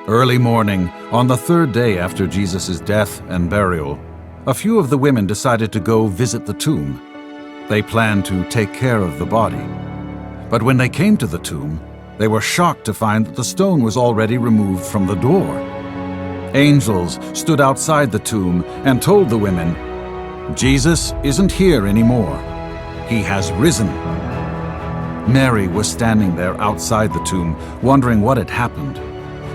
Early morning, on the third day after Jesus' death and burial, a few of the women decided to go visit the tomb. They planned to take care of the body. But when they came to the tomb, they were shocked to find that the stone was already removed from the door. Angels stood outside the tomb and told the women, "Jesus isn't here anymore. He has risen." Mary was standing there outside the tomb, wondering what had happened.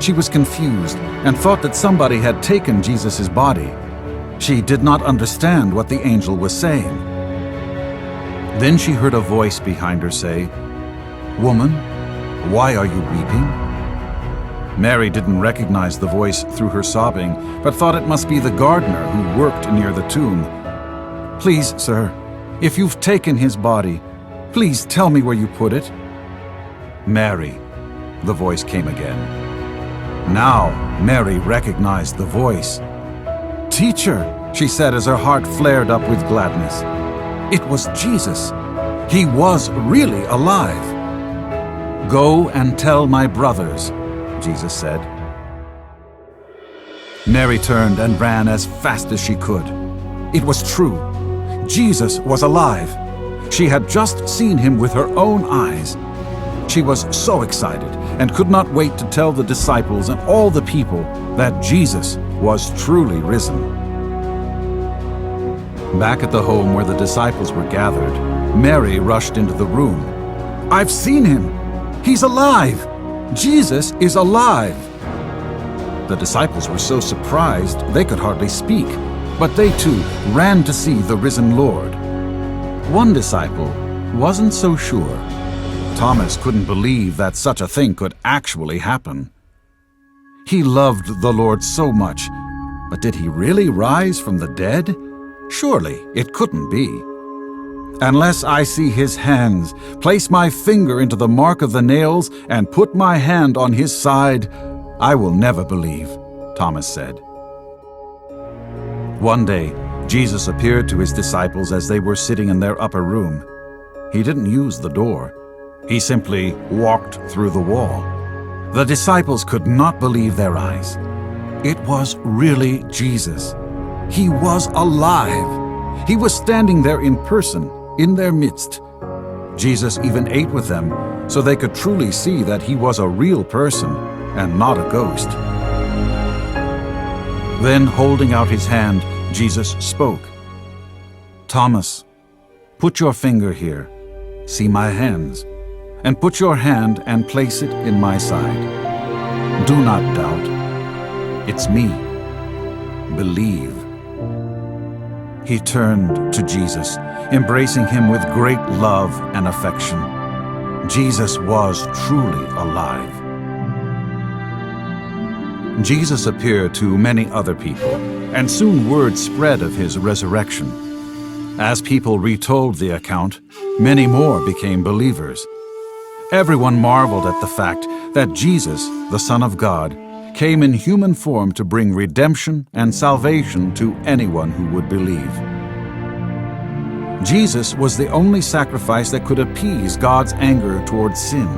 She was confused and thought that somebody had taken Jesus' body. She did not understand what the angel was saying. Then she heard a voice behind her say, "Woman, why are you weeping?" Mary didn't recognize the voice through her sobbing, but thought it must be the gardener who worked near the tomb. "Please, sir, if you've taken his body, please tell me where you put it." "Mary," the voice came again. Now Mary recognized the voice. "Teacher," she said as her heart flared up with gladness. It was Jesus. He was really alive. "Go and tell my brothers," Jesus said. Mary turned and ran as fast as she could. It was true. Jesus was alive. She had just seen him with her own eyes. She was so excited and could not wait to tell the disciples and all the people that Jesus was truly risen. Back at the home where the disciples were gathered, Mary rushed into the room. "I've seen him! He's alive! Jesus is alive!" The disciples were so surprised they could hardly speak, but they too ran to see the risen Lord. One disciple wasn't so sure. Thomas couldn't believe that such a thing could actually happen. He loved the Lord so much, but did he really rise from the dead? Surely it couldn't be. "Unless I see his hands, place my finger into the mark of the nails, and put my hand on his side, I will never believe," Thomas said. One day, Jesus appeared to his disciples as they were sitting in their upper room. He didn't use the door. He simply walked through the wall. The disciples could not believe their eyes. It was really Jesus. He was alive. He was standing there in person, in their midst. Jesus even ate with them, so they could truly see that he was a real person and not a ghost. Then, holding out his hand, Jesus spoke. "Thomas, put your finger here. See my hands. And put your hand and place it in my side. Do not doubt. It's me. Believe." He turned to Jesus, embracing him with great love and affection. Jesus was truly alive. Jesus appeared to many other people, and soon word spread of his resurrection. As people retold the account, many more became believers. Everyone marveled at the fact that Jesus, the Son of God, came in human form to bring redemption and salvation to anyone who would believe. Jesus was the only sacrifice that could appease God's anger towards sin.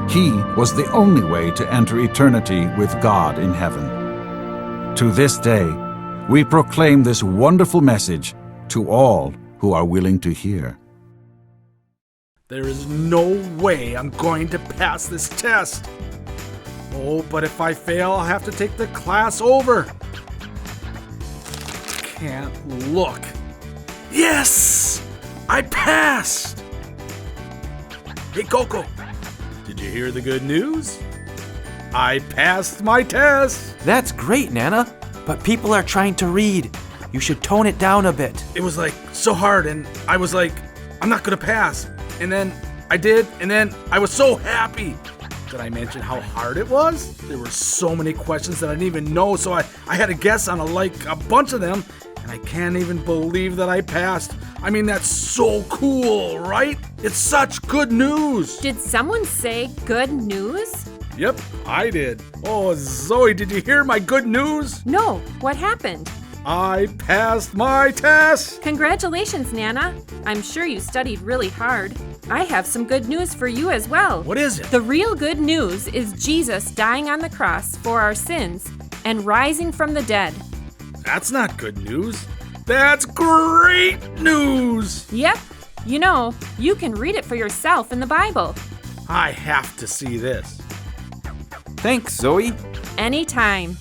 He was the only way to enter eternity with God in heaven. To this day, we proclaim this wonderful message to all who are willing to hear. There is no way I'm going to pass this test. Oh, but if I fail, I'll have to take the class over. Can't look. Yes! I passed! Hey, Coco, did you hear the good news? I passed my test! That's great, Nana, but people are trying to read. You should tone it down a bit. It was like so hard, and I was like, I'm not gonna pass. And then I did, and then I was so happy. Did I mention how hard it was? There were so many questions that I didn't even know, so I had to guess on a bunch of them, and I can't even believe that I passed. I mean, that's so cool, right? It's such good news. Did someone say good news? Yep, I did. Oh, Zoe, did you hear my good news? No, what happened? I passed my test! Congratulations, Nana. I'm sure you studied really hard. I have some good news for you as well. What is it? The real good news is Jesus dying on the cross for our sins and rising from the dead. That's not good news. That's great news! Yep. You know, you can read it for yourself in the Bible. I have to see this. Thanks, Zoe. Anytime.